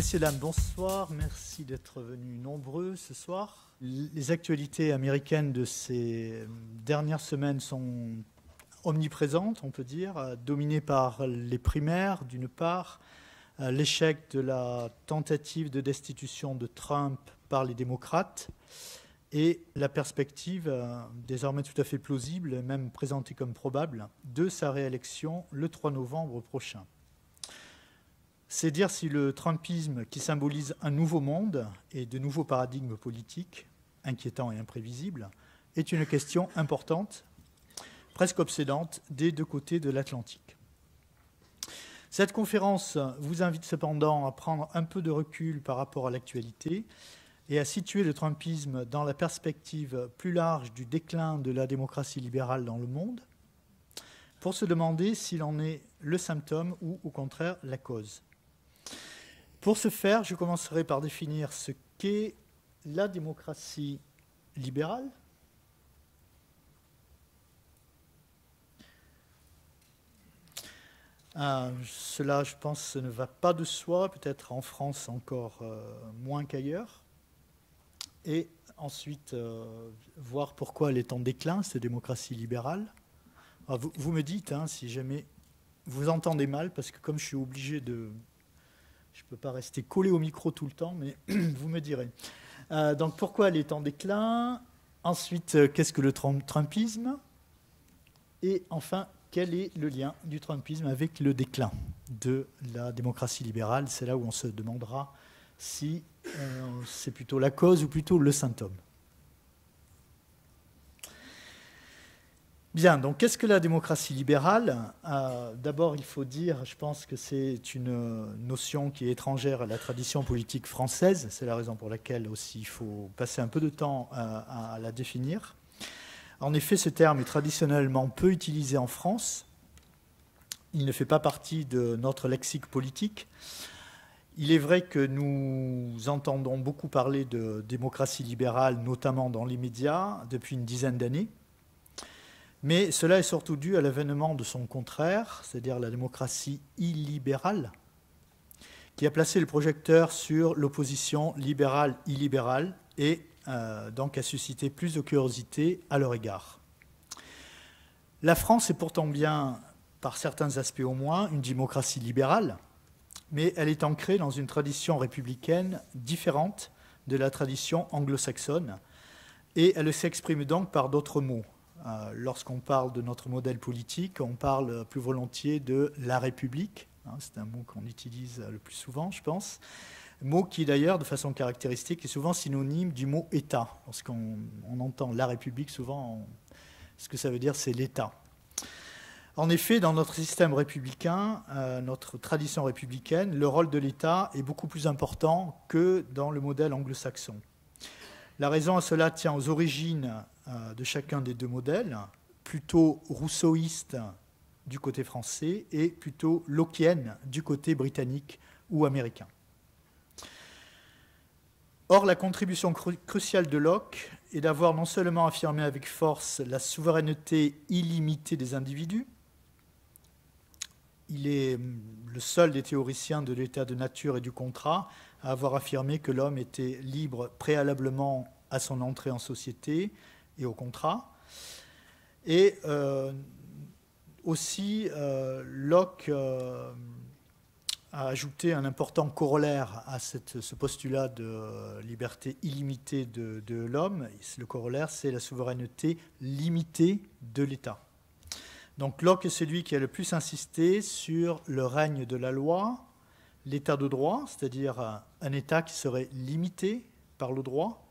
Messieurs, dames, bonsoir. Merci d'être venus nombreux ce soir. Les actualités américaines de ces dernières semaines sont omniprésentes, on peut dire, dominées par les primaires, d'une part, l'échec de la tentative de destitution de Trump par les démocrates et la perspective, désormais tout à fait plausible, même présentée comme probable, de sa réélection le 3 novembre prochain. C'est dire si le trumpisme, qui symbolise un nouveau monde et de nouveaux paradigmes politiques, inquiétants et imprévisibles, est une question importante, presque obsédante, des deux côtés de l'Atlantique. Cette conférence vous invite cependant à prendre un peu de recul par rapport à l'actualité et à situer le trumpisme dans la perspective plus large du déclin de la démocratie libérale dans le monde, pour se demander s'il en est le symptôme ou, au contraire, la cause. Pour ce faire, je commencerai par définir ce qu'est la démocratie libérale. Cela, je pense, ne va pas de soi, peut-être en France encore moins qu'ailleurs. Et ensuite, voir pourquoi elle est en déclin, cette démocratie libérale. Alors, vous me dites, si jamais vous entendez mal, parce que comme je suis obligé de... Je ne peux pas rester collé au micro tout le temps, mais vous me direz. Donc, pourquoi elle est en déclin? Ensuite, qu'est-ce que le trumpisme? Et enfin, quel est le lien du trumpisme avec le déclin de la démocratie libérale? C'est là où on se demandera si c'est plutôt la cause ou plutôt le symptôme. Bien, donc qu'est-ce que la démocratie libérale? D'abord, il faut dire, je pense que c'est une notion qui est étrangère à la tradition politique française. C'est la raison pour laquelle aussi il faut passer un peu de temps à la définir. En effet, ce terme est traditionnellement peu utilisé en France. Il ne fait pas partie de notre lexique politique. Il est vrai que nous entendons beaucoup parler de démocratie libérale, notamment dans les médias, depuis une dizaine d'années. Mais cela est surtout dû à l'avènement de son contraire, c'est-à-dire la démocratie illibérale, qui a placé le projecteur sur l'opposition libérale-illibérale et donc a suscité plus de curiosité à leur égard. La France est pourtant bien, par certains aspects au moins, une démocratie libérale, mais elle est ancrée dans une tradition républicaine différente de la tradition anglo-saxonne, et elle s'exprime donc par d'autres mots. Lorsqu'on parle de notre modèle politique, on parle plus volontiers de la République. C'est un mot qu'on utilise le plus souvent, je pense. Mot qui, d'ailleurs, de façon caractéristique, est souvent synonyme du mot État. Lorsqu'on entend la République, souvent, ce que ça veut dire, c'est l'État. En effet, dans notre système républicain, notre tradition républicaine, le rôle de l'État est beaucoup plus important que dans le modèle anglo-saxon. La raison à cela tient aux origines de chacun des deux modèles, plutôt rousseauiste du côté français et plutôt lockienne du côté britannique ou américain. Or, la contribution cruciale de Locke est d'avoir non seulement affirmé avec force la souveraineté illimitée des individus, il est le seul des théoriciens de l'état de nature et du contrat à avoir affirmé que l'homme était libre préalablement à son entrée en société et au contrat. Et aussi, Locke a ajouté un important corollaire à ce postulat de liberté illimitée de l'homme. Le corollaire, c'est la souveraineté limitée de l'État. Donc Locke est celui qui a le plus insisté sur le règne de la loi, l'état de droit, c'est-à-dire un État qui serait limité par le droit,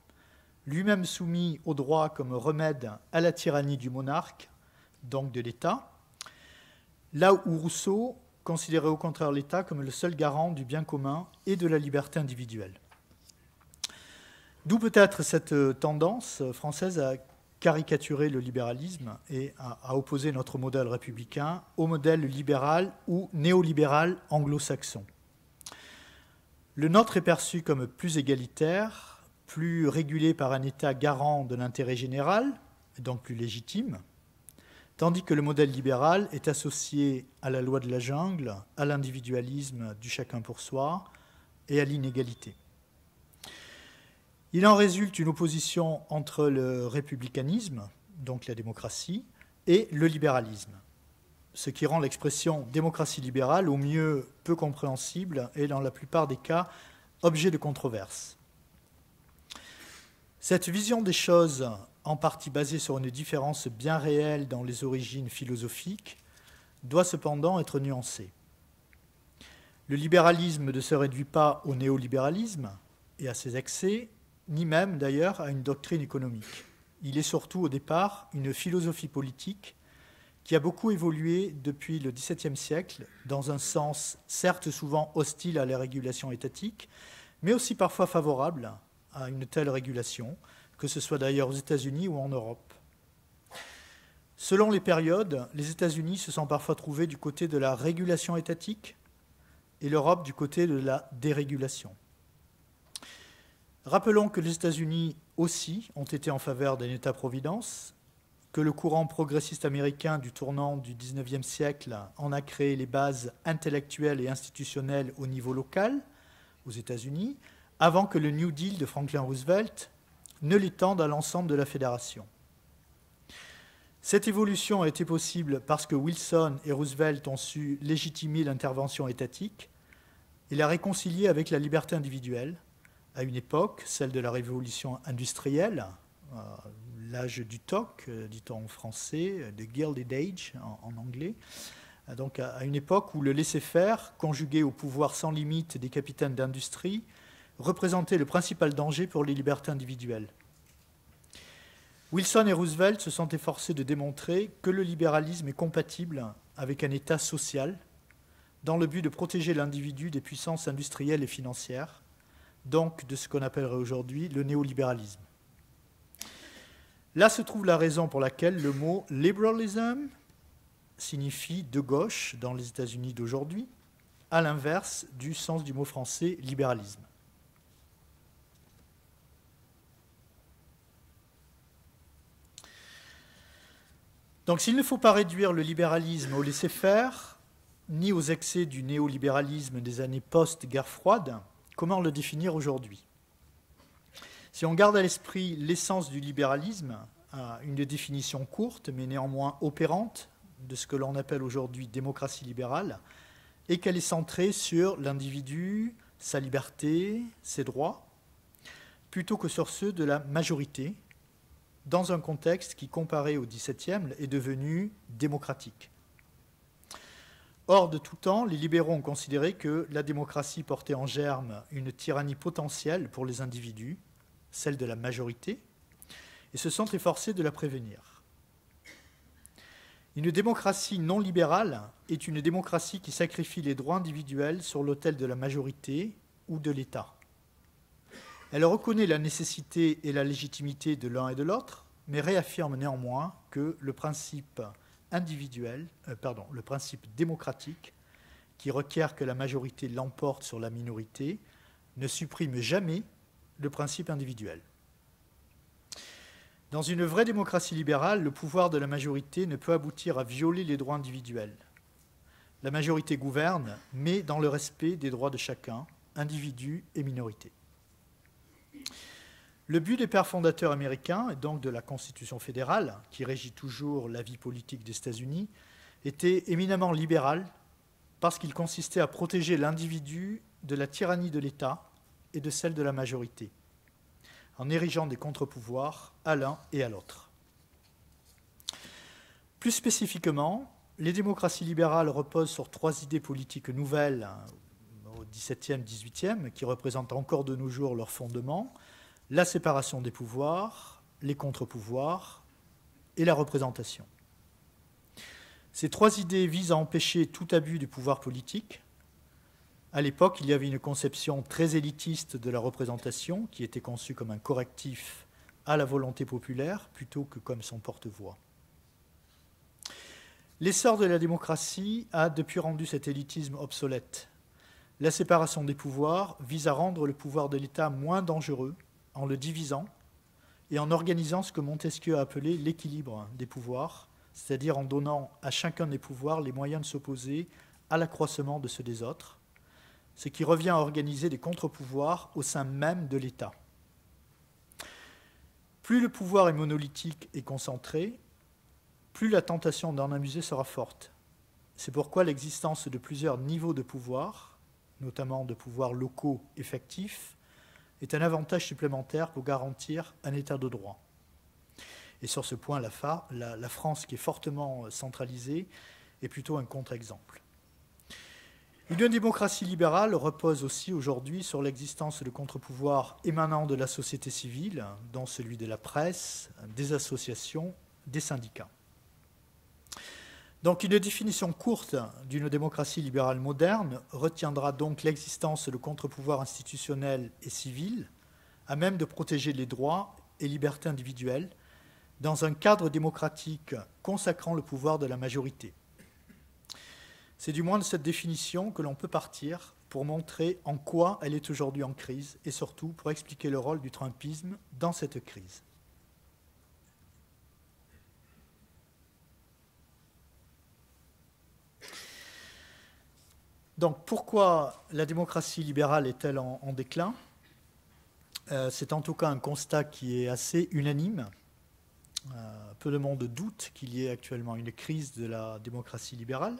lui-même soumis au droit comme remède à la tyrannie du monarque, donc de l'État, là où Rousseau considérait au contraire l'État comme le seul garant du bien commun et de la liberté individuelle. D'où peut-être cette tendance française à caricaturer le libéralisme et à opposer notre modèle républicain au modèle libéral ou néolibéral anglo-saxon. Le nôtre est perçu comme plus égalitaire, plus régulé par un État garant de l'intérêt général, et donc plus légitime, tandis que le modèle libéral est associé à la loi de la jungle, à l'individualisme du chacun pour soi, et à l'inégalité. Il en résulte une opposition entre le républicanisme, donc la démocratie, et le libéralisme, ce qui rend l'expression démocratie libérale au mieux peu compréhensible et dans la plupart des cas objet de controverse. Cette vision des choses, en partie basée sur une différence bien réelle dans les origines philosophiques, doit cependant être nuancée. Le libéralisme ne se réduit pas au néolibéralisme et à ses excès, ni même d'ailleurs à une doctrine économique. Il est surtout au départ une philosophie politique qui a beaucoup évolué depuis le XVIIe siècle, dans un sens certes souvent hostile à la régulation étatique, mais aussi parfois favorable à une telle régulation, que ce soit d'ailleurs aux États-Unis ou en Europe. Selon les périodes, les États-Unis se sont parfois trouvés du côté de la régulation étatique et l'Europe du côté de la dérégulation. Rappelons que les États-Unis aussi ont été en faveur d'un État-providence, que le courant progressiste américain du tournant du XIXe siècle en a créé les bases intellectuelles et institutionnelles au niveau local, aux États-Unis, avant que le New Deal de Franklin Roosevelt ne l'étende à l'ensemble de la fédération. Cette évolution a été possible parce que Wilson et Roosevelt ont su légitimer l'intervention étatique et la réconcilier avec la liberté individuelle, à une époque, celle de la révolution industrielle, l'âge du TOC, dit-on en français, the Gilded Age en anglais, donc à une époque où le laisser-faire, conjugué au pouvoir sans limite des capitaines d'industrie, représentait le principal danger pour les libertés individuelles. Wilson et Roosevelt se sont efforcés de démontrer que le libéralisme est compatible avec un État social, dans le but de protéger l'individu des puissances industrielles et financières, donc de ce qu'on appellerait aujourd'hui le néolibéralisme. Là se trouve la raison pour laquelle le mot « liberalism » signifie « de gauche » dans les États-Unis d'aujourd'hui, à l'inverse du sens du mot français « libéralisme ». Donc s'il ne faut pas réduire le libéralisme au laisser-faire, ni aux excès du néolibéralisme des années post-guerre froide, comment le définir aujourd'hui? Si on garde à l'esprit l'essence du libéralisme, une définition courte mais néanmoins opérante de ce que l'on appelle aujourd'hui démocratie libérale, et qu'elle est centrée sur l'individu, sa liberté, ses droits, plutôt que sur ceux de la majorité, dans un contexte qui, comparé au XVIIe, est devenu démocratique. Or, de tout temps, les libéraux ont considéré que la démocratie portait en germe une tyrannie potentielle pour les individus, celle de la majorité, et se sont efforcés de la prévenir. Une démocratie non libérale est une démocratie qui sacrifie les droits individuels sur l'autel de la majorité ou de l'État. Elle reconnaît la nécessité et la légitimité de l'un et de l'autre, mais réaffirme néanmoins que le principe le principe démocratique, qui requiert que la majorité l'emporte sur la minorité, ne supprime jamais le principe individuel. Dans une vraie démocratie libérale, le pouvoir de la majorité ne peut aboutir à violer les droits individuels. La majorité gouverne, mais dans le respect des droits de chacun, individu et minorité. Le but des pères fondateurs américains, et donc de la Constitution fédérale, qui régit toujours la vie politique des États-Unis, était éminemment libéral parce qu'il consistait à protéger l'individu de la tyrannie de l'État et de celle de la majorité, en érigeant des contre-pouvoirs à l'un et à l'autre. Plus spécifiquement, les démocraties libérales reposent sur trois idées politiques nouvelles au XVIIe, XVIIIe, qui représentent encore de nos jours leur fondement: la séparation des pouvoirs, les contre-pouvoirs et la représentation. Ces trois idées visent à empêcher tout abus du pouvoir politique. À l'époque, il y avait une conception très élitiste de la représentation qui était conçue comme un correctif à la volonté populaire plutôt que comme son porte-voix. L'essor de la démocratie a depuis rendu cet élitisme obsolète. La séparation des pouvoirs vise à rendre le pouvoir de l'État moins dangereux en le divisant et en organisant ce que Montesquieu a appelé l'équilibre des pouvoirs, c'est-à-dire en donnant à chacun des pouvoirs les moyens de s'opposer à l'accroissement de ceux des autres, ce qui revient à organiser des contre-pouvoirs au sein même de l'État. Plus le pouvoir est monolithique et concentré, plus la tentation d'en abuser sera forte. C'est pourquoi l'existence de plusieurs niveaux de pouvoir, notamment de pouvoirs locaux effectifs, est un avantage supplémentaire pour garantir un état de droit. Et sur ce point, la France, qui est fortement centralisée, est plutôt un contre-exemple. Une démocratie libérale repose aussi aujourd'hui sur l'existence de contre-pouvoirs émanant de la société civile, dont celui de la presse, des associations, des syndicats. Donc une définition courte d'une démocratie libérale moderne retiendra donc l'existence de contre-pouvoirs institutionnels et civils à même de protéger les droits et libertés individuelles dans un cadre démocratique consacrant le pouvoir de la majorité. C'est du moins de cette définition que l'on peut partir pour montrer en quoi elle est aujourd'hui en crise et surtout pour expliquer le rôle du trumpisme dans cette crise. Donc pourquoi la démocratie libérale est-elle en déclin ? C'est en tout cas un constat qui est assez unanime. Peu de monde doute qu'il y ait actuellement une crise de la démocratie libérale.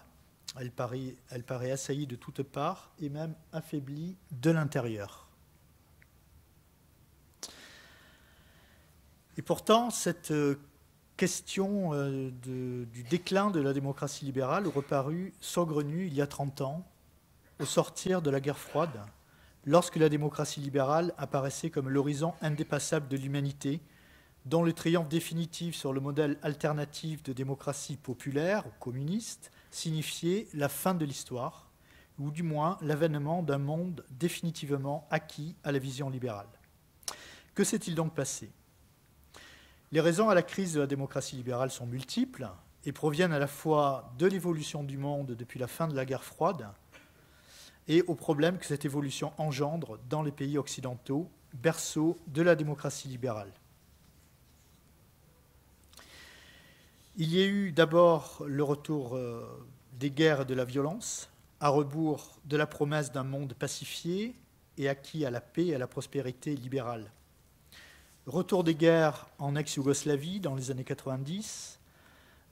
Elle paraît assaillie de toutes parts et même affaiblie de l'intérieur. Et pourtant, cette question du déclin de la démocratie libérale est reparue saugrenue il y a 30 ans, au sortir de la guerre froide, lorsque la démocratie libérale apparaissait comme l'horizon indépassable de l'humanité, dont le triomphe définitif sur le modèle alternatif de démocratie populaire ou communiste signifiait la fin de l'histoire, ou du moins l'avènement d'un monde définitivement acquis à la vision libérale. Que s'est-il donc passé ? Les raisons à la crise de la démocratie libérale sont multiples et proviennent à la fois de l'évolution du monde depuis la fin de la guerre froide et aux problèmes que cette évolution engendre dans les pays occidentaux, berceaux de la démocratie libérale. Il y a eu d'abord le retour des guerres et de la violence, à rebours de la promesse d'un monde pacifié et acquis à la paix et à la prospérité libérale. Retour des guerres en ex-Yougoslavie dans les années 90,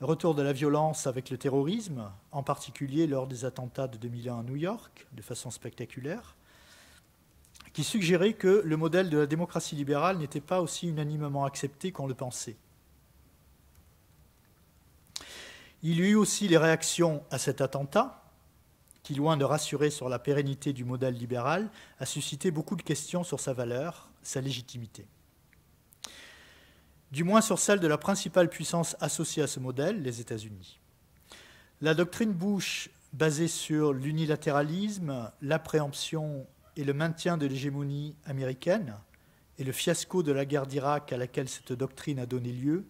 retour de la violence avec le terrorisme, en particulier lors des attentats de 2001 à New York, de façon spectaculaire, qui suggérait que le modèle de la démocratie libérale n'était pas aussi unanimement accepté qu'on le pensait. Il y a eu aussi les réactions à cet attentat, qui, loin de rassurer sur la pérennité du modèle libéral, a suscité beaucoup de questions sur sa valeur, sa légitimité. Du moins sur celle de la principale puissance associée à ce modèle, les États-Unis. La doctrine Bush, basée sur l'unilatéralisme, la préemption et le maintien de l'hégémonie américaine, et le fiasco de la guerre d'Irak à laquelle cette doctrine a donné lieu,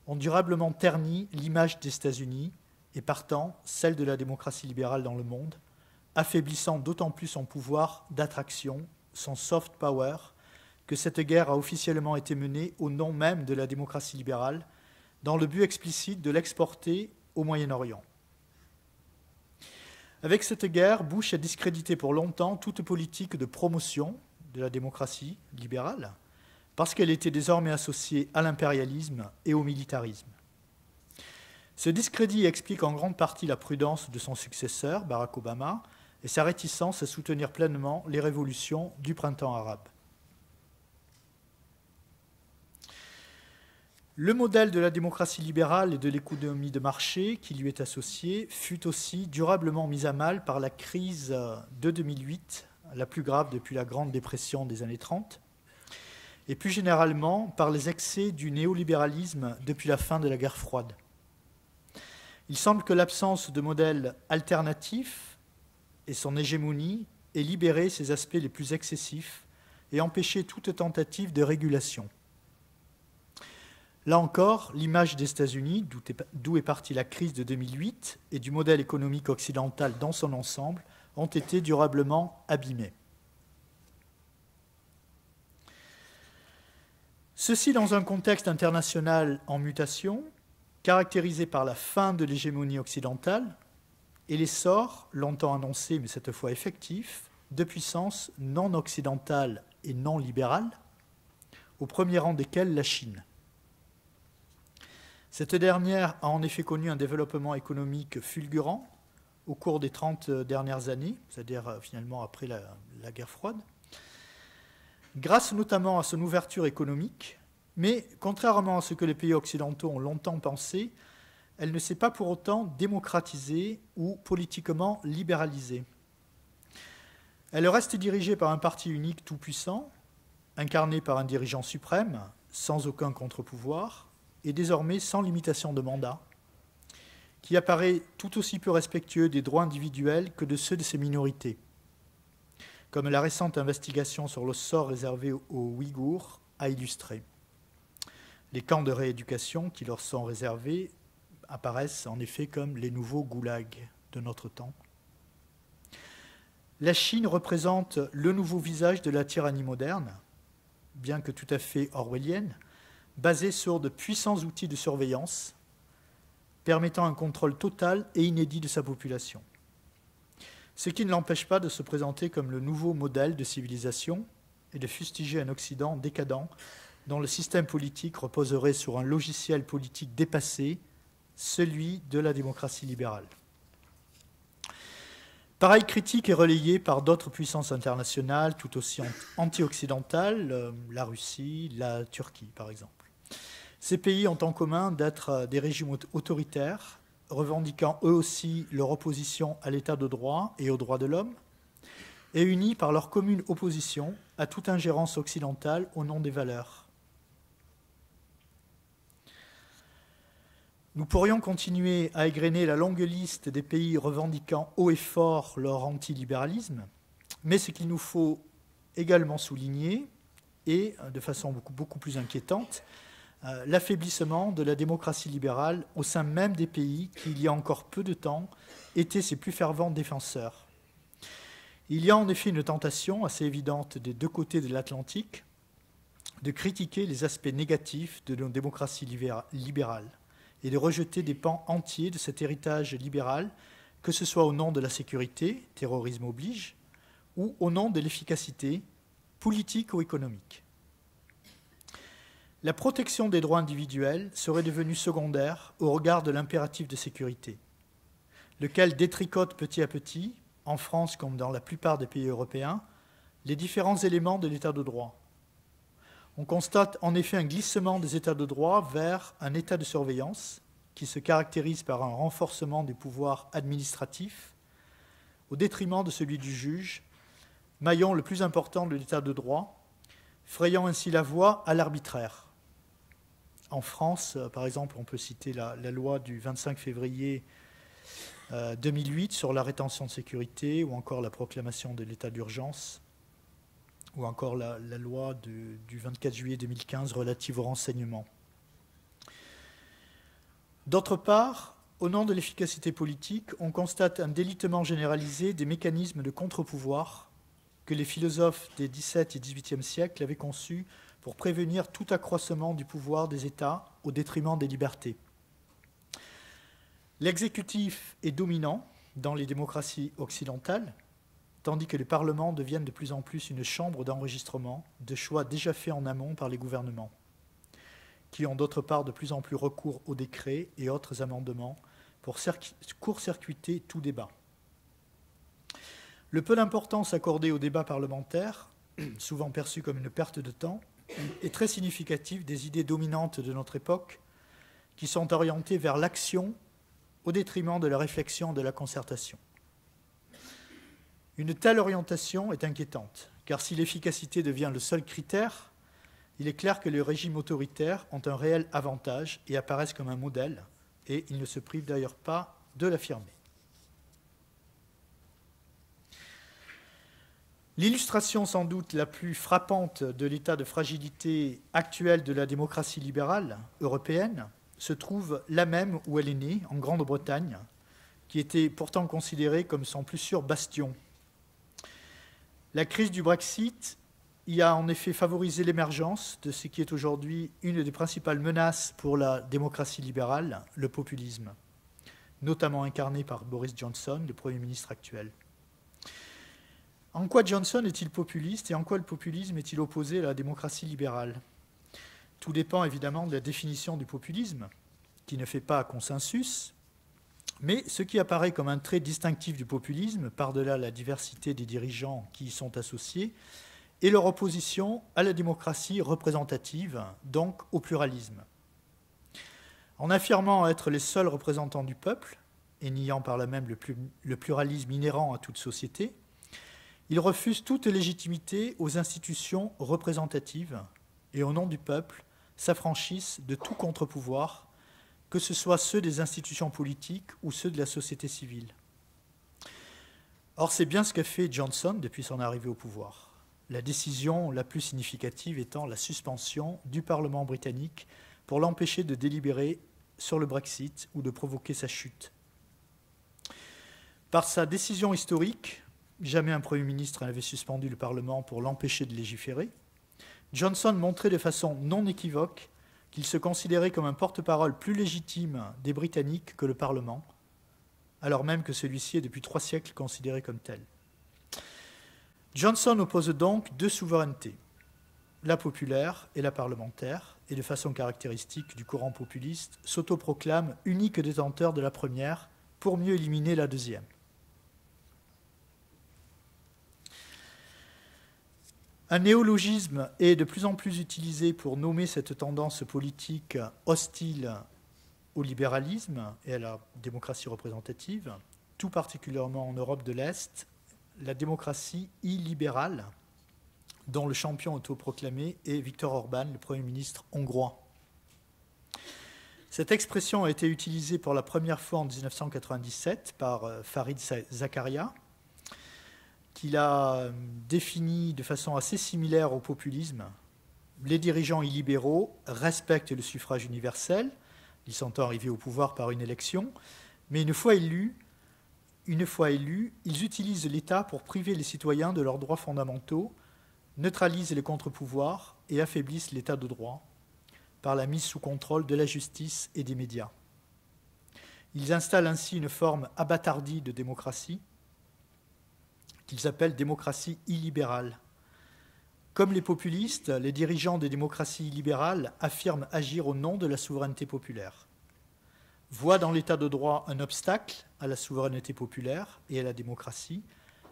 ont durablement terni l'image des États-Unis et partant celle de la démocratie libérale dans le monde, affaiblissant d'autant plus son pouvoir d'attraction, son soft power, que cette guerre a officiellement été menée au nom même de la démocratie libérale, dans le but explicite de l'exporter au Moyen-Orient. Avec cette guerre, Bush a discrédité pour longtemps toute politique de promotion de la démocratie libérale, parce qu'elle était désormais associée à l'impérialisme et au militarisme. Ce discrédit explique en grande partie la prudence de son successeur, Barack Obama, et sa réticence à soutenir pleinement les révolutions du printemps arabe. Le modèle de la démocratie libérale et de l'économie de marché qui lui est associé fut aussi durablement mis à mal par la crise de 2008, la plus grave depuis la Grande Dépression des années 30, et plus généralement par les excès du néolibéralisme depuis la fin de la guerre froide. Il semble que l'absence de modèle alternatif et son hégémonie aient libéré ses aspects les plus excessifs et empêché toute tentative de régulation. Là encore, l'image des États-Unis, d'où est partie la crise de 2008, et du modèle économique occidental dans son ensemble, ont été durablement abîmées. Ceci dans un contexte international en mutation, caractérisé par la fin de l'hégémonie occidentale et l'essor, longtemps annoncé mais cette fois effectif, de puissances non occidentales et non libérales, au premier rang desquelles la Chine. Cette dernière a en effet connu un développement économique fulgurant au cours des 30 dernières années, c'est-à-dire finalement après la guerre froide, grâce notamment à son ouverture économique, mais contrairement à ce que les pays occidentaux ont longtemps pensé, elle ne s'est pas pour autant démocratisée ou politiquement libéralisée. Elle reste dirigée par un parti unique tout-puissant, incarné par un dirigeant suprême, sans aucun contre-pouvoir, et désormais sans limitation de mandat, qui apparaît tout aussi peu respectueux des droits individuels que de ceux de ses minorités, comme la récente investigation sur le sort réservé aux Ouïghours a illustré. Les camps de rééducation qui leur sont réservés apparaissent en effet comme les nouveaux goulags de notre temps. La Chine représente le nouveau visage de la tyrannie moderne, bien que tout à fait orwellienne, basée sur de puissants outils de surveillance, permettant un contrôle total et inédit de sa population. Ce qui ne l'empêche pas de se présenter comme le nouveau modèle de civilisation et de fustiger un Occident décadent dont le système politique reposerait sur un logiciel politique dépassé, celui de la démocratie libérale. Pareille critique est relayée par d'autres puissances internationales tout aussi anti-occidentales, la Russie, la Turquie par exemple. Ces pays ont en commun d'être des régimes autoritaires, revendiquant eux aussi leur opposition à l'état de droit et aux droits de l'homme, et unis par leur commune opposition à toute ingérence occidentale au nom des valeurs. Nous pourrions continuer à égrener la longue liste des pays revendiquant haut et fort leur antilibéralisme, mais ce qu'il nous faut également souligner, et de façon beaucoup plus inquiétante, l'affaiblissement de la démocratie libérale au sein même des pays qui, il y a encore peu de temps, étaient ses plus fervents défenseurs. Il y a en effet une tentation assez évidente des deux côtés de l'Atlantique de critiquer les aspects négatifs de nos démocraties libérales et de rejeter des pans entiers de cet héritage libéral, que ce soit au nom de la sécurité, terrorisme oblige, ou au nom de l'efficacité, politique ou économique. La protection des droits individuels serait devenue secondaire au regard de l'impératif de sécurité, lequel détricote petit à petit, en France comme dans la plupart des pays européens, les différents éléments de l'état de droit. On constate en effet un glissement des états de droit vers un état de surveillance qui se caractérise par un renforcement des pouvoirs administratifs au détriment de celui du juge, maillon le plus important de l'état de droit, frayant ainsi la voie à l'arbitraire. En France, par exemple, on peut citer la loi du 25 février 2008 sur la rétention de sécurité, ou encore la proclamation de l'état d'urgence, ou encore la loi du 24 juillet 2015 relative au renseignement. D'autre part, au nom de l'efficacité politique, on constate un délitement généralisé des mécanismes de contre-pouvoir que les philosophes des XVIIe et XVIIIe siècles avaient conçus pour prévenir tout accroissement du pouvoir des États au détriment des libertés. L'exécutif est dominant dans les démocraties occidentales, tandis que les parlements deviennent de plus en plus une chambre d'enregistrement de choix déjà faits en amont par les gouvernements, qui ont d'autre part de plus en plus recours aux décrets et autres amendements pour court-circuiter tout débat. Le peu d'importance accordée au débat parlementaire, souvent perçu comme une perte de temps, est très significatif des idées dominantes de notre époque qui sont orientées vers l'action au détriment de la réflexion et de la concertation. Une telle orientation est inquiétante, car si l'efficacité devient le seul critère, il est clair que les régimes autoritaires ont un réel avantage et apparaissent comme un modèle, et ils ne se privent d'ailleurs pas de l'affirmer. L'illustration sans doute la plus frappante de l'état de fragilité actuel de la démocratie libérale européenne se trouve là même où elle est née, en Grande-Bretagne, qui était pourtant considérée comme son plus sûr bastion. La crise du Brexit y a en effet favorisé l'émergence de ce qui est aujourd'hui une des principales menaces pour la démocratie libérale, le populisme, notamment incarné par Boris Johnson, le Premier ministre actuel. En quoi Johnson est-il populiste et en quoi le populisme est-il opposé à la démocratie libérale? Tout dépend évidemment de la définition du populisme, qui ne fait pas consensus, mais ce qui apparaît comme un trait distinctif du populisme, par-delà la diversité des dirigeants qui y sont associés, est leur opposition à la démocratie représentative, donc au pluralisme. En affirmant être les seuls représentants du peuple, et niant par là même le pluralisme inhérent à toute société, ils refusent toute légitimité aux institutions représentatives et au nom du peuple s'affranchissent de tout contre-pouvoir, que ce soit ceux des institutions politiques ou ceux de la société civile. Or, c'est bien ce qu'a fait Johnson depuis son arrivée au pouvoir. La décision la plus significative étant la suspension du Parlement britannique pour l'empêcher de délibérer sur le Brexit ou de provoquer sa chute. Par sa décision historique, jamais un Premier ministre n'avait suspendu le Parlement pour l'empêcher de légiférer, Johnson montrait de façon non équivoque qu'il se considérait comme un porte-parole plus légitime des Britanniques que le Parlement, alors même que celui-ci est depuis 3 siècles considéré comme tel. Johnson oppose donc 2 souverainetés, la populaire et la parlementaire, et de façon caractéristique du courant populiste, s'autoproclame unique détenteur de la première pour mieux éliminer la deuxième. Un néologisme est de plus en plus utilisé pour nommer cette tendance politique hostile au libéralisme et à la démocratie représentative, tout particulièrement en Europe de l'Est, la démocratie illibérale, dont le champion autoproclamé est Viktor Orban, le Premier ministre hongrois. Cette expression a été utilisée pour la première fois en 1997 par Fareed Zakaria, qui l'a défini de façon assez similaire au populisme. Les dirigeants illibéraux respectent le suffrage universel, ils sont arrivés au pouvoir par une élection, mais une fois élus, ils utilisent l'État pour priver les citoyens de leurs droits fondamentaux, neutralisent les contre-pouvoirs et affaiblissent l'État de droit par la mise sous contrôle de la justice et des médias. Ils installent ainsi une forme abâtardie de démocratie qu'ils appellent démocratie illibérale. Comme les populistes, les dirigeants des démocraties illibérales affirment agir au nom de la souveraineté populaire, voient dans l'état de droit un obstacle à la souveraineté populaire et à la démocratie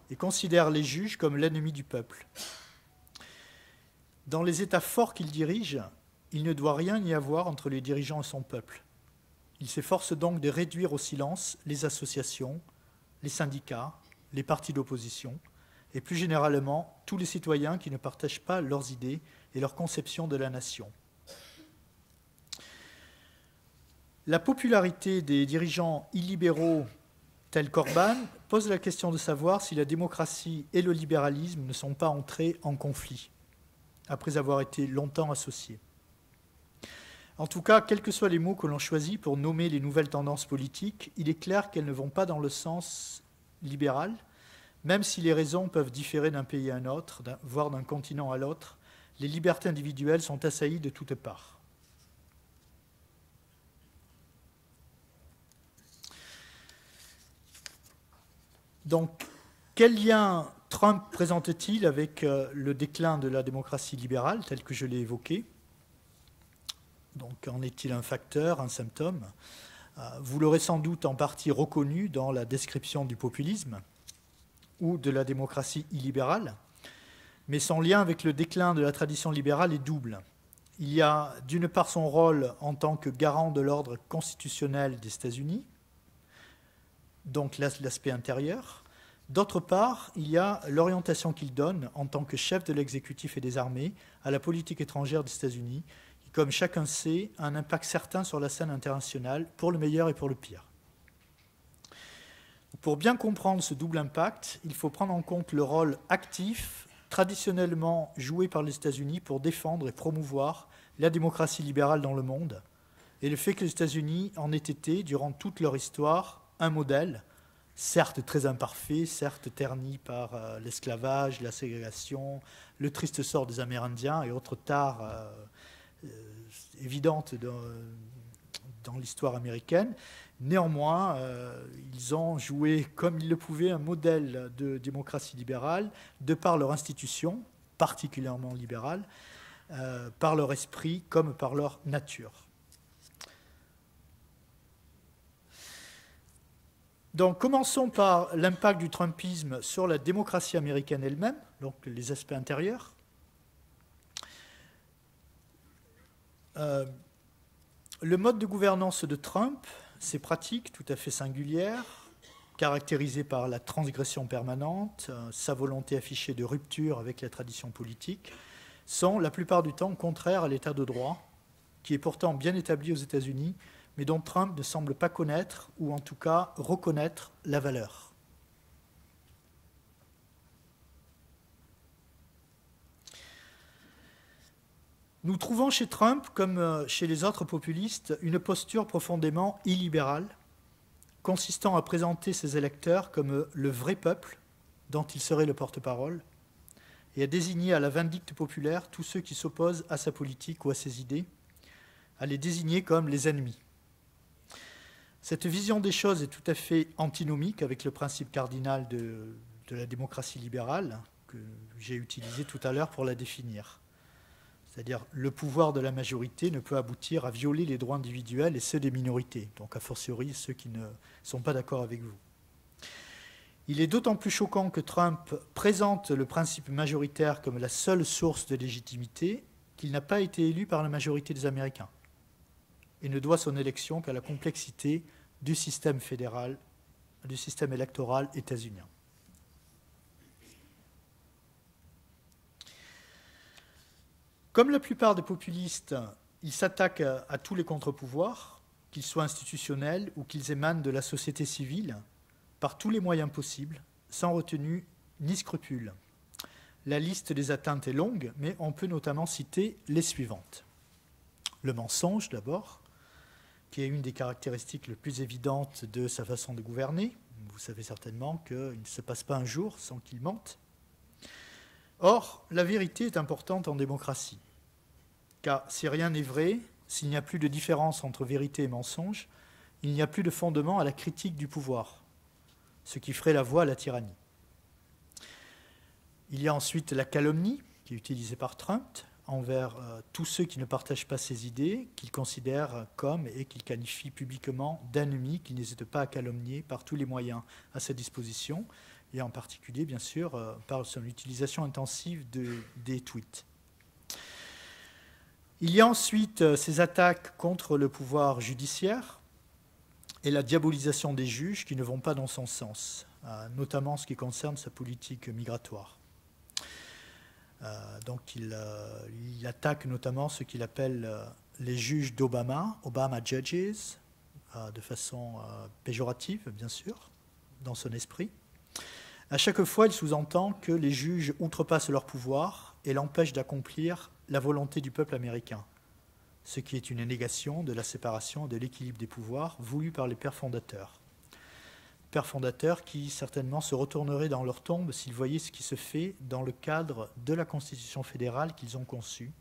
et considèrent les juges comme l'ennemi du peuple. Dans les États forts qu'ils dirigent, il ne doit rien y avoir entre les dirigeants et son peuple. Ils s'efforcent donc de réduire au silence les associations, les syndicats, les partis d'opposition, et plus généralement tous les citoyens qui ne partagent pas leurs idées et leur conception de la nation. La popularité des dirigeants illibéraux tels qu'Orban pose la question de savoir si la démocratie et le libéralisme ne sont pas entrés en conflit, après avoir été longtemps associés. En tout cas, quels que soient les mots que l'on choisit pour nommer les nouvelles tendances politiques, il est clair qu'elles ne vont pas dans le sens libéral, même si les raisons peuvent différer d'un pays à un autre, voire d'un continent à l'autre, les libertés individuelles sont assaillies de toutes parts. Donc, quel lien Trump présente-t-il avec le déclin de la démocratie libérale, tel que je l'ai évoqué? Donc, en est-il un facteur, un symptôme? Vous l'aurez sans doute en partie reconnu dans la description du populisme ou de la démocratie illibérale, mais son lien avec le déclin de la tradition libérale est double. Il y a d'une part son rôle en tant que garant de l'ordre constitutionnel des États-Unis, donc l'aspect intérieur. D'autre part, il y a l'orientation qu'il donne en tant que chef de l'exécutif et des armées à la politique étrangère des États-Unis, qui, comme chacun sait, a un impact certain sur la scène internationale, pour le meilleur et pour le pire. Pour bien comprendre ce double impact, il faut prendre en compte le rôle actif, traditionnellement joué par les États-Unis pour défendre et promouvoir la démocratie libérale dans le monde, et le fait que les États-Unis en aient été, durant toute leur histoire, un modèle, certes très imparfait, certes terni par l'esclavage, la ségrégation, le triste sort des Amérindiens et autres tares évidentes dans l'histoire américaine, Néanmoins, ils ont joué comme ils le pouvaient un modèle de démocratie libérale de par leur institution, particulièrement libérale, par leur esprit comme par leur nature. Donc, commençons par l'impact du Trumpisme sur la démocratie américaine elle-même, donc les aspects intérieurs. Le mode de gouvernance de Trump, ses pratiques tout à fait singulières, caractérisées par la transgression permanente, sa volonté affichée de rupture avec la tradition politique, sont la plupart du temps contraires à l'état de droit, qui est pourtant bien établi aux États-Unis, mais dont Trump ne semble pas connaître, ou en tout cas reconnaître, la valeur. Nous trouvons chez Trump, comme chez les autres populistes, une posture profondément illibérale, consistant à présenter ses électeurs comme le vrai peuple dont il serait le porte-parole, et à désigner à la vindicte populaire tous ceux qui s'opposent à sa politique ou à ses idées, à les désigner comme les ennemis. Cette vision des choses est tout à fait antinomique avec le principe cardinal de la démocratie libérale que j'ai utilisé tout à l'heure pour la définir. C'est-à-dire le pouvoir de la majorité ne peut aboutir à violer les droits individuels et ceux des minorités, donc a fortiori ceux qui ne sont pas d'accord avec vous. Il est d'autant plus choquant que Trump présente le principe majoritaire comme la seule source de légitimité qu'il n'a pas été élu par la majorité des Américains et ne doit son élection qu'à la complexité du système fédéral, du système électoral états-unien. Comme la plupart des populistes, il s'attaque à tous les contre-pouvoirs, qu'ils soient institutionnels ou qu'ils émanent de la société civile, par tous les moyens possibles, sans retenue ni scrupule. La liste des atteintes est longue, mais on peut notamment citer les suivantes. Le mensonge, d'abord, qui est une des caractéristiques les plus évidentes de sa façon de gouverner. Vous savez certainement qu'il ne se passe pas un jour sans qu'il mente. Or, la vérité est importante en démocratie. Car si rien n'est vrai, s'il n'y a plus de différence entre vérité et mensonge, il n'y a plus de fondement à la critique du pouvoir, ce qui ferait la voie à la tyrannie. Il y a ensuite la calomnie, qui est utilisée par Trump, envers tous ceux qui ne partagent pas ses idées, qu'il considère comme et qu'il qualifie publiquement d'ennemis, qu'il n'hésite pas à calomnier par tous les moyens à sa disposition, et en particulier, bien sûr, par son utilisation intensive des tweets. Il y a ensuite ces attaques contre le pouvoir judiciaire et la diabolisation des juges qui ne vont pas dans son sens, notamment en ce qui concerne sa politique migratoire. Donc il attaque notamment ce qu'il appelle les juges d'Obama, Obama Judges, de façon péjorative, bien sûr, dans son esprit. À chaque fois, il sous-entend que les juges outrepassent leur pouvoir et l'empêchent d'accomplir la volonté du peuple américain, ce qui est une négation de la séparation et de l'équilibre des pouvoirs voulus par les pères fondateurs. Pères fondateurs qui certainement se retourneraient dans leur tombe s'ils voyaient ce qui se fait dans le cadre de la Constitution fédérale qu'ils ont conçue,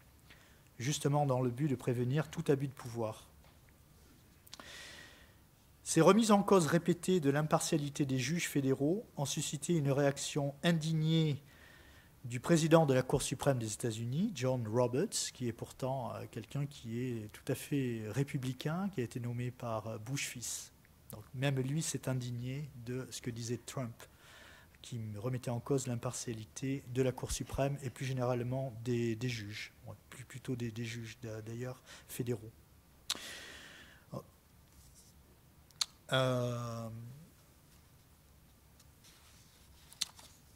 justement dans le but de prévenir tout abus de pouvoir. Ces remises en cause répétées de l'impartialité des juges fédéraux ont suscité une réaction indignée du président de la Cour suprême des États-Unis, John Roberts, qui est pourtant quelqu'un qui est tout à fait républicain, qui a été nommé par Bush fils. Donc même lui s'est indigné de ce que disait Trump, qui remettait en cause l'impartialité de la Cour suprême et plus généralement des juges, plutôt des juges d'ailleurs fédéraux.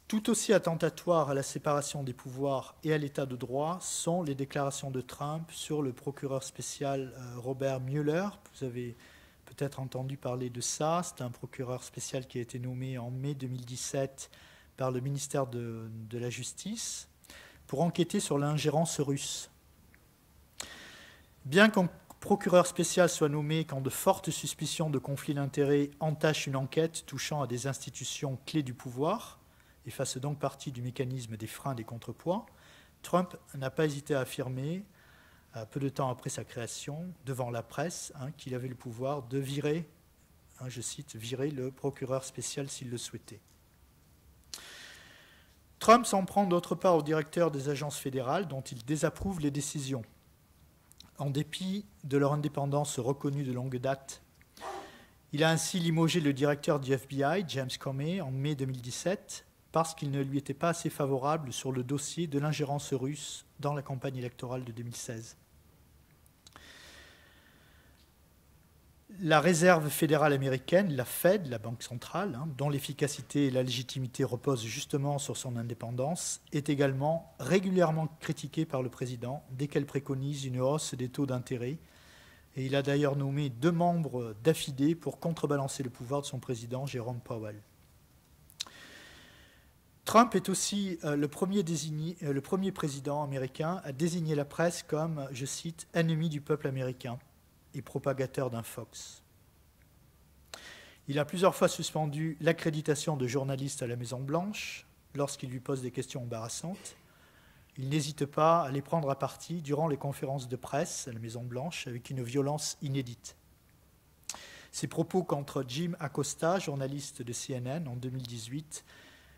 Tout aussi attentatoire à la séparation des pouvoirs et à l'état de droit sont les déclarations de Trump sur le procureur spécial Robert Mueller. Vous avez peut-être entendu parler de ça. C'est un procureur spécial qui a été nommé en mai 2017 par le ministère de la Justice pour enquêter sur l'ingérence russe. Bien qu'un procureur spécial soit nommé quand de fortes suspicions de conflits d'intérêts entachent une enquête touchant à des institutions clés du pouvoir, et fasse donc partie du mécanisme des freins des contrepoids, Trump n'a pas hésité à affirmer, peu de temps après sa création, devant la presse, qu'il avait le pouvoir de virer je cite, virer le procureur spécial s'il le souhaitait. Trump s'en prend d'autre part au directeur des agences fédérales dont il désapprouve les décisions. En dépit de leur indépendance reconnue de longue date, il a ainsi limogé le directeur du FBI, James Comey, en mai 2017, parce qu'il ne lui était pas assez favorable sur le dossier de l'ingérence russe dans la campagne électorale de 2016. La réserve fédérale américaine, la Fed, la banque centrale, dont l'efficacité et la légitimité reposent justement sur son indépendance, est également régulièrement critiquée par le président dès qu'elle préconise une hausse des taux d'intérêt. Et il a d'ailleurs nommé 2 membres d'affidés pour contrebalancer le pouvoir de son président, Jerome Powell. Trump est aussi le premier président américain à désigner la presse comme, je cite, « ennemi du peuple américain » et propagateur d'un Fox. Il a plusieurs fois suspendu l'accréditation de journalistes à la Maison-Blanche lorsqu'ils lui posent des questions embarrassantes. Il n'hésite pas à les prendre à partie durant les conférences de presse à la Maison-Blanche avec une violence inédite. Ses propos contre Jim Acosta, journaliste de CNN en 2018,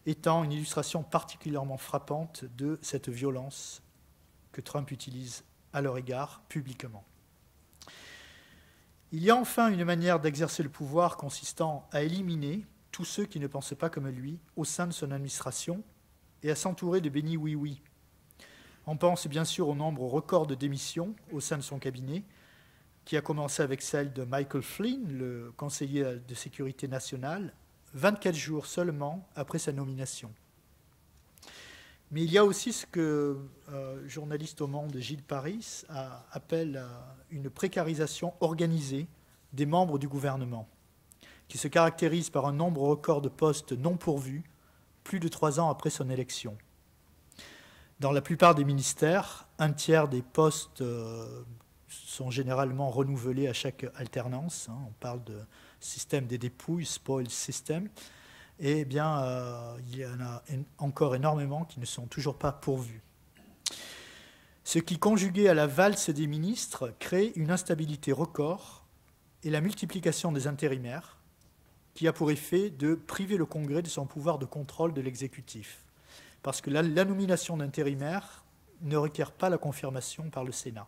étant une illustration particulièrement frappante de cette violence que Trump utilise à leur égard publiquement. Il y a enfin une manière d'exercer le pouvoir consistant à éliminer tous ceux qui ne pensent pas comme lui au sein de son administration et à s'entourer de bénis oui-oui. On pense bien sûr au nombre record de démissions au sein de son cabinet, qui a commencé avec celle de Michael Flynn, le conseiller de sécurité nationale, 24 jours seulement après sa nomination. Mais il y a aussi ce que journaliste au Monde Gilles Paris appelle une précarisation organisée des membres du gouvernement, qui se caractérise par un nombre record de postes non pourvus, plus de 3 ans après son élection. Dans la plupart des ministères, 1/3 des postes sont généralement renouvelés à chaque alternance. On parle de système des dépouilles, spoil system. Et bien, il y en a encore énormément qui ne sont toujours pas pourvus. Ce qui, conjugué à la valse des ministres, crée une instabilité record et la multiplication des intérimaires, qui a pour effet de priver le Congrès de son pouvoir de contrôle de l'exécutif. Parce que la nomination d'intérimaires ne requiert pas la confirmation par le Sénat.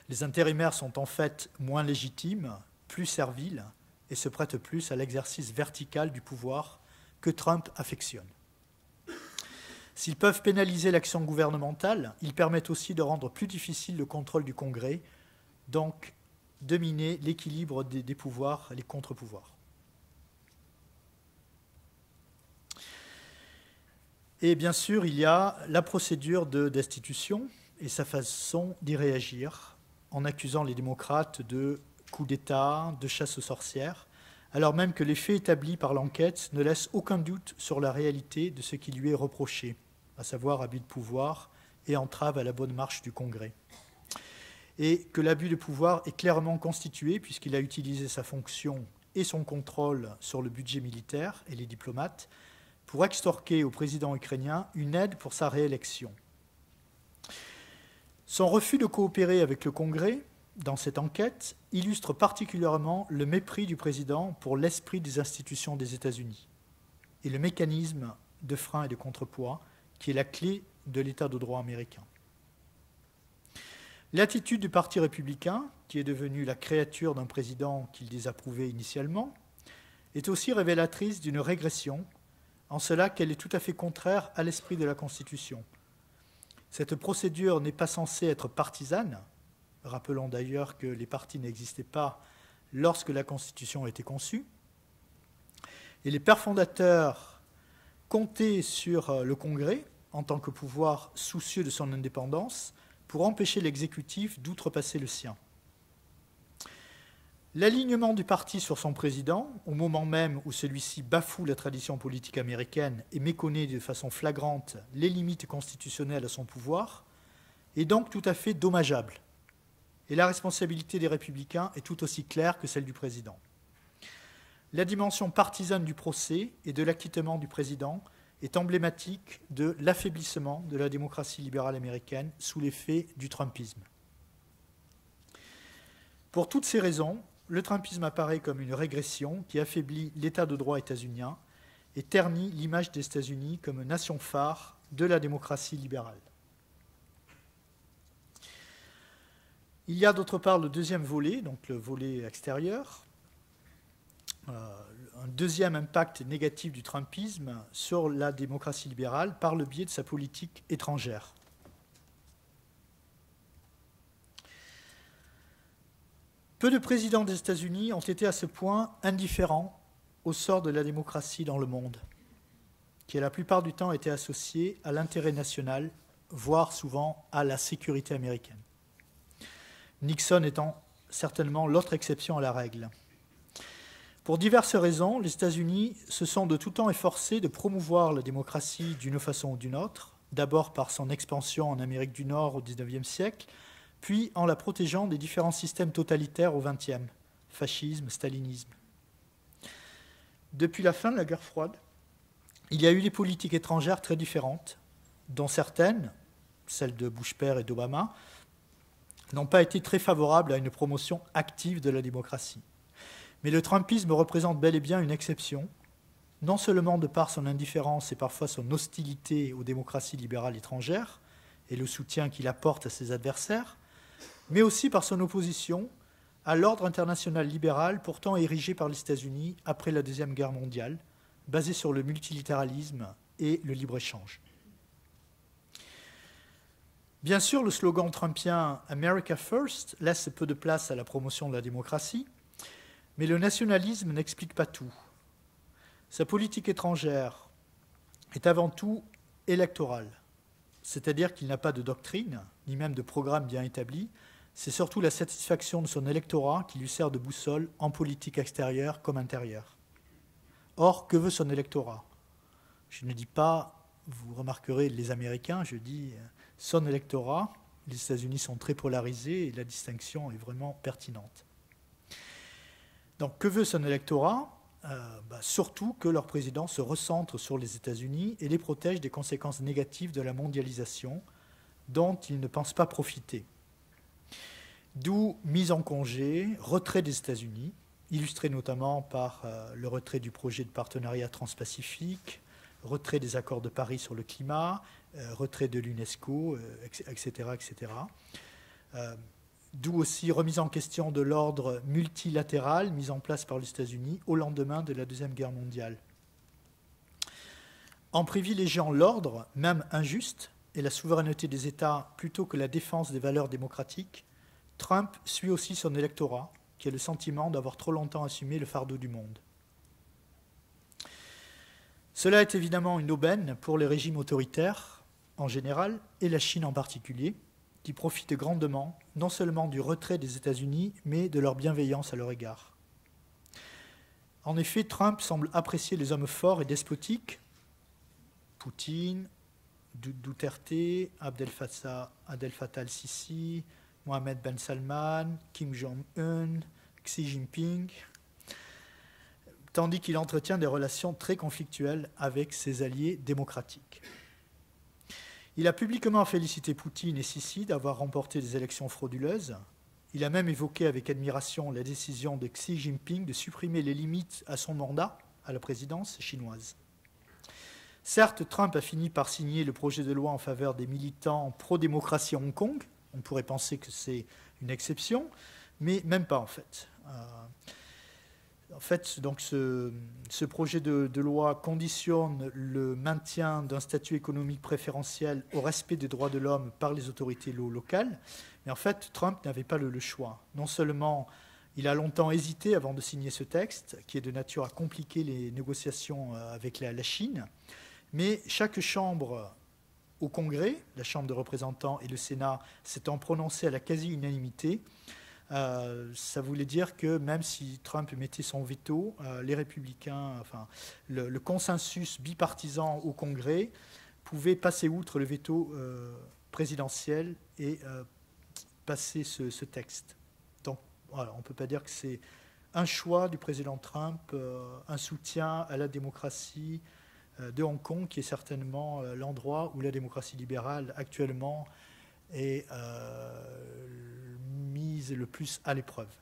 Les intérimaires sont en fait moins légitimes, plus serviles, et se prêtent plus à l'exercice vertical du pouvoir que Trump affectionne. S'ils peuvent pénaliser l'action gouvernementale, ils permettent aussi de rendre plus difficile le contrôle du Congrès, donc de miner l'équilibre des pouvoirs, les contre-pouvoirs. Et bien sûr, il y a la procédure de destitution et sa façon d'y réagir, en accusant les démocrates de coup d'État, de chasse aux sorcières, alors même que les faits établis par l'enquête ne laissent aucun doute sur la réalité de ce qui lui est reproché, à savoir abus de pouvoir et entrave à la bonne marche du Congrès. Et que l'abus de pouvoir est clairement constitué puisqu'il a utilisé sa fonction et son contrôle sur le budget militaire et les diplomates pour extorquer au président ukrainien une aide pour sa réélection. Son refus de coopérer avec le Congrès dans cette enquête illustre particulièrement le mépris du président pour l'esprit des institutions des États-Unis et le mécanisme de frein et de contrepoids qui est la clé de l'État de droit américain. L'attitude du Parti républicain, qui est devenu la créature d'un président qu'il désapprouvait initialement, est aussi révélatrice d'une régression, en cela qu'elle est tout à fait contraire à l'esprit de la Constitution. Cette procédure n'est pas censée être partisane. Rappelons d'ailleurs que les partis n'existaient pas lorsque la Constitution a été conçue. Et les pères fondateurs comptaient sur le Congrès, en tant que pouvoir soucieux de son indépendance, pour empêcher l'exécutif d'outrepasser le sien. L'alignement du parti sur son président, au moment même où celui-ci bafoue la tradition politique américaine et méconnaît de façon flagrante les limites constitutionnelles à son pouvoir, est donc tout à fait dommageable. Et la responsabilité des républicains est tout aussi claire que celle du président. La dimension partisane du procès et de l'acquittement du président est emblématique de l'affaiblissement de la démocratie libérale américaine sous l'effet du trumpisme. Pour toutes ces raisons, le Trumpisme apparaît comme une régression qui affaiblit l'état de droit états-unien et ternit l'image des États-Unis comme nation phare de la démocratie libérale. Il y a d'autre part le deuxième volet, donc le volet extérieur, un deuxième impact négatif du Trumpisme sur la démocratie libérale par le biais de sa politique étrangère. Peu de présidents des États-Unis ont été à ce point indifférents au sort de la démocratie dans le monde, qui la plupart du temps était associé à l'intérêt national, voire souvent à la sécurité américaine. Nixon étant certainement l'autre exception à la règle. Pour diverses raisons, les États-Unis se sont de tout temps efforcés de promouvoir la démocratie d'une façon ou d'une autre, d'abord par son expansion en Amérique du Nord au XIXe siècle, puis en la protégeant des différents systèmes totalitaires au XXe, fascisme, stalinisme. Depuis la fin de la guerre froide, il y a eu des politiques étrangères très différentes, dont certaines, celles de Bush père et d'Obama, n'ont pas été très favorables à une promotion active de la démocratie. Mais le Trumpisme représente bel et bien une exception, non seulement de par son indifférence et parfois son hostilité aux démocraties libérales étrangères et le soutien qu'il apporte à ses adversaires, mais aussi par son opposition à l'ordre international libéral pourtant érigé par les États-Unis après la Deuxième Guerre mondiale, basé sur le multilatéralisme et le libre-échange. Bien sûr, le slogan trumpien « America First » laisse peu de place à la promotion de la démocratie, mais le nationalisme n'explique pas tout. Sa politique étrangère est avant tout électorale, c'est-à-dire qu'il n'a pas de doctrine, ni même de programme bien établi. C'est surtout la satisfaction de son électorat qui lui sert de boussole en politique extérieure comme intérieure. Or, que veut son électorat? Je ne dis pas, vous remarquerez les Américains, je dis son électorat. Les États-Unis sont très polarisés et la distinction est vraiment pertinente. Donc, que veut son électorat? Surtout que leur président se recentre sur les États-Unis et les protège des conséquences négatives de la mondialisation dont ils ne pensent pas profiter. D'où mise en congé, retrait des États-Unis, illustré notamment par le retrait du projet de partenariat transpacifique, retrait des accords de Paris sur le climat, retrait de l'UNESCO, etc. etc. D'où aussi remise en question de l'ordre multilatéral mis en place par les États-Unis au lendemain de la Deuxième Guerre mondiale. En privilégiant l'ordre, même injuste, et la souveraineté des États plutôt que la défense des valeurs démocratiques, Trump suit aussi son électorat, qui a le sentiment d'avoir trop longtemps assumé le fardeau du monde. Cela est évidemment une aubaine pour les régimes autoritaires en général, et la Chine en particulier, qui profitent grandement non seulement du retrait des États-Unis, mais de leur bienveillance à leur égard. En effet, Trump semble apprécier les hommes forts et despotiques, Poutine, Duterte, Abdel Fattah al-Sisi, Mohamed Ben Salman, Kim Jong-un, Xi Jinping, tandis qu'il entretient des relations très conflictuelles avec ses alliés démocratiques. Il a publiquement félicité Poutine et Sisi d'avoir remporté des élections frauduleuses. Il a même évoqué avec admiration la décision de Xi Jinping de supprimer les limites à son mandat à la présidence chinoise. Certes, Trump a fini par signer le projet de loi en faveur des militants pro-démocratie à Hong Kong. On pourrait penser que c'est une exception, mais même pas en fait. Donc ce projet de loi conditionne le maintien d'un statut économique préférentiel au respect des droits de l'homme par les autorités locales. Mais en fait, Trump n'avait pas le choix. Non seulement il a longtemps hésité avant de signer ce texte, qui est de nature à compliquer les négociations avec la Chine, mais chaque chambre au Congrès, la Chambre des représentants et le Sénat, s'étant prononcés à la quasi-unanimité, ça voulait dire que même si Trump mettait son veto, les républicains, le consensus bipartisan au Congrès pouvait passer outre le veto présidentiel et passer ce texte. Donc voilà, on ne peut pas dire que c'est un choix du président Trump, un soutien à la démocratie de Hong Kong, qui est certainement l'endroit où la démocratie libérale actuellement est mise le plus à l'épreuve.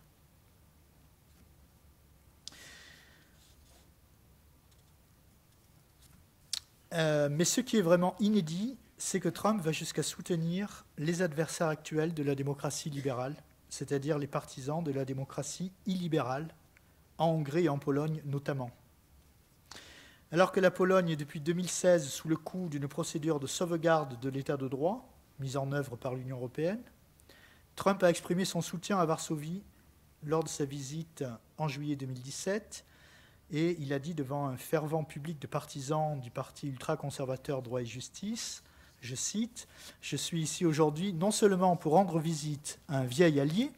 Mais ce qui est vraiment inédit, c'est que Trump va jusqu'à soutenir les adversaires actuels de la démocratie libérale, c'est-à-dire les partisans de la démocratie illibérale, en Hongrie et en Pologne notamment. Alors que la Pologne est depuis 2016 sous le coup d'une procédure de sauvegarde de l'état de droit, mise en œuvre par l'Union européenne, Trump a exprimé son soutien à Varsovie lors de sa visite en juillet 2017, et il a dit devant un fervent public de partisans du parti ultra-conservateur Droit et Justice, je cite, « Je suis ici aujourd'hui non seulement pour rendre visite à un vieil allié,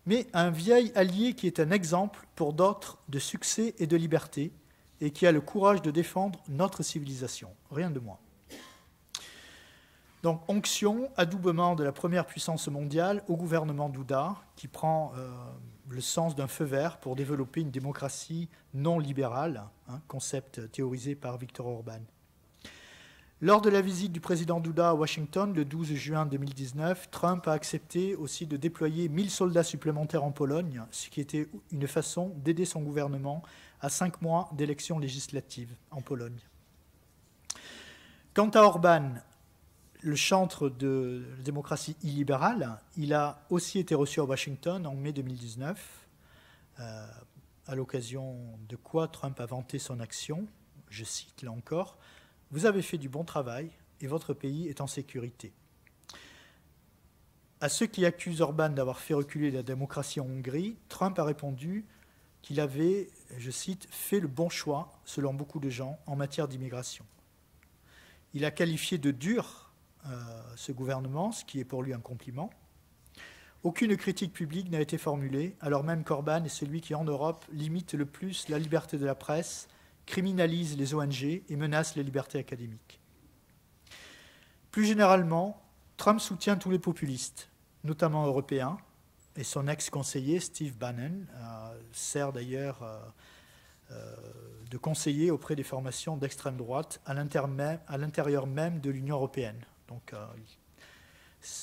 mais à un vieil allié qui est un exemple pour d'autres de succès et de liberté, et qui a le courage de défendre notre civilisation. Rien de moins. » Donc, onction, adoubement de la première puissance mondiale au gouvernement Duda, qui prend le sens d'un feu vert pour développer une démocratie non libérale, concept théorisé par Viktor Orban. Lors de la visite du président Duda à Washington le 12 juin 2019, Trump a accepté aussi de déployer 1000 soldats supplémentaires en Pologne, ce qui était une façon d'aider son gouvernement à 5 mois d'élections législatives en Pologne. Quant à Orban, le chantre de la démocratie illibérale, il a aussi été reçu à Washington en mai 2019, à l'occasion de quoi Trump a vanté son action. Je cite là encore, « Vous avez fait du bon travail et votre pays est en sécurité. » À ceux qui accusent Orban d'avoir fait reculer la démocratie en Hongrie, Trump a répondu qu'il avait, je cite, « fait le bon choix, selon beaucoup de gens, en matière d'immigration. » Il a qualifié de dur ce gouvernement, ce qui est pour lui un compliment. Aucune critique publique n'a été formulée, alors même qu'Orban est celui qui, en Europe, limite le plus la liberté de la presse, criminalise les ONG et menace les libertés académiques. Plus généralement, Trump soutient tous les populistes, notamment européens, et son ex-conseiller Steve Bannon sert d'ailleurs de conseiller auprès des formations d'extrême droite à l'intérieur même de l'Union européenne. Donc,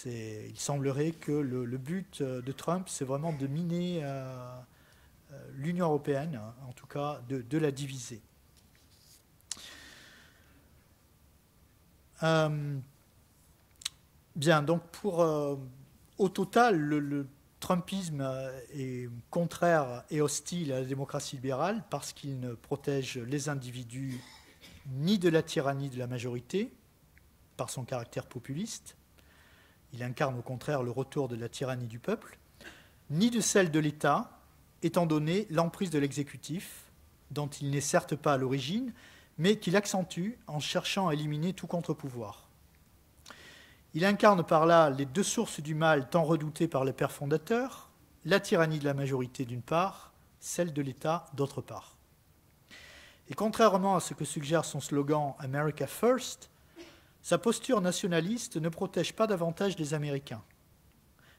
il semblerait que le but de Trump, c'est vraiment de miner l'Union européenne, en tout cas de la diviser. Bien, donc au total, le Trumpisme est contraire et hostile à la démocratie libérale parce qu'il ne protège les individus ni de la tyrannie de la majorité, par son caractère populiste, il incarne au contraire le retour de la tyrannie du peuple, ni de celle de l'État, étant donné l'emprise de l'exécutif, dont il n'est certes pas à l'origine, mais qu'il accentue en cherchant à éliminer tout contre-pouvoir. Il incarne par là les deux sources du mal tant redoutées par les pères fondateurs, la tyrannie de la majorité d'une part, celle de l'État d'autre part. Et contrairement à ce que suggère son slogan « America First », sa posture nationaliste ne protège pas davantage les Américains.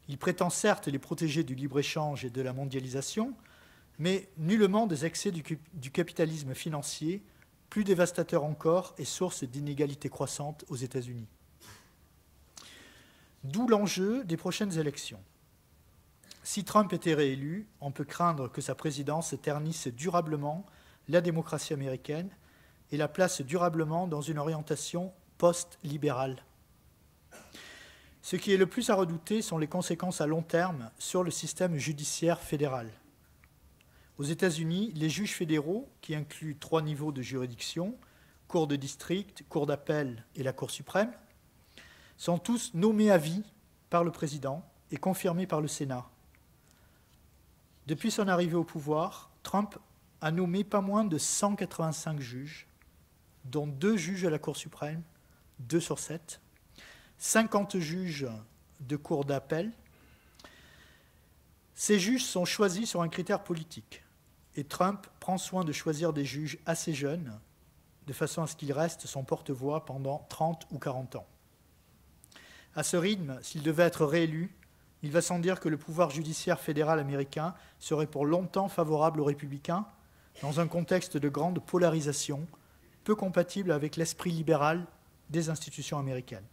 Il prétend certes les protéger du libre-échange et de la mondialisation, mais nullement des excès du capitalisme financier, plus dévastateur encore et source d'inégalités croissantes aux États-Unis. D'où l'enjeu des prochaines élections. Si Trump était réélu, on peut craindre que sa présidence ternisse durablement la démocratie américaine et la place durablement dans une orientation post-libérale. Ce qui est le plus à redouter sont les conséquences à long terme sur le système judiciaire fédéral. Aux États-Unis, les juges fédéraux, qui incluent 3 niveaux de juridiction, Cour de district, Cour d'appel et la Cour suprême, sont tous nommés à vie par le président et confirmés par le Sénat. Depuis son arrivée au pouvoir, Trump a nommé pas moins de 185 juges, dont 2 juges à la Cour suprême, 2 sur 7, 50 juges de cour d'appel. Ces juges sont choisis sur un critère politique, et Trump prend soin de choisir des juges assez jeunes, de façon à ce qu'ils restent son porte-voix pendant 30 ou 40 ans. À ce rythme, s'il devait être réélu, il va sans dire que le pouvoir judiciaire fédéral américain serait pour longtemps favorable aux républicains, dans un contexte de grande polarisation, peu compatible avec l'esprit libéral des institutions américaines.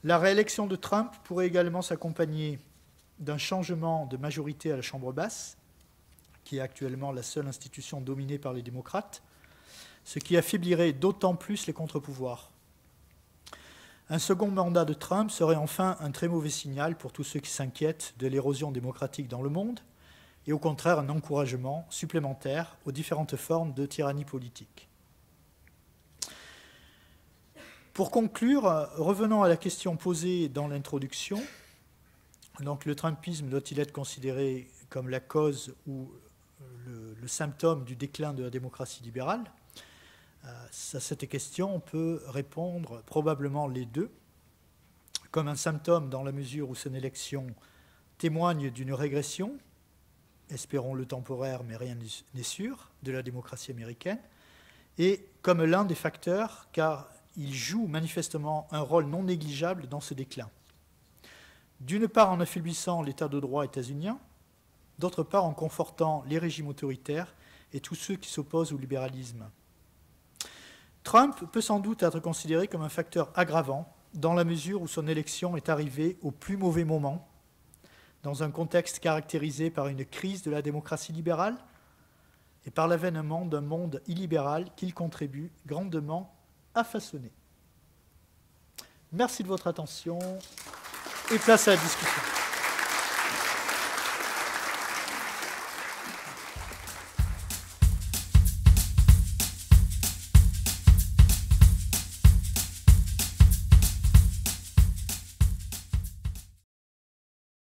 La réélection de Trump pourrait également s'accompagner d'un changement de majorité à la Chambre basse, qui est actuellement la seule institution dominée par les démocrates, ce qui affaiblirait d'autant plus les contre-pouvoirs. Un second mandat de Trump serait enfin un très mauvais signal pour tous ceux qui s'inquiètent de l'érosion démocratique dans le monde, et au contraire un encouragement supplémentaire aux différentes formes de tyrannie politique. Pour conclure, revenons à la question posée dans l'introduction. Donc, le Trumpisme doit-il être considéré comme la cause ou le symptôme du déclin de la démocratie libérale? À cette question, on peut répondre probablement les deux, comme un symptôme dans la mesure où son élection témoigne d'une régression, espérons-le temporaire, mais rien n'est sûr, de la démocratie américaine, et comme l'un des facteurs, car il joue manifestement un rôle non négligeable dans ce déclin. D'une part en affaiblissant l'état de droit états-unien, d'autre part en confortant les régimes autoritaires et tous ceux qui s'opposent au libéralisme. Trump peut sans doute être considéré comme un facteur aggravant dans la mesure où son élection est arrivée au plus mauvais moment, dans un contexte caractérisé par une crise de la démocratie libérale et par l'avènement d'un monde illibéral qu'il contribue grandement à façonner. Merci de votre attention et place à la discussion.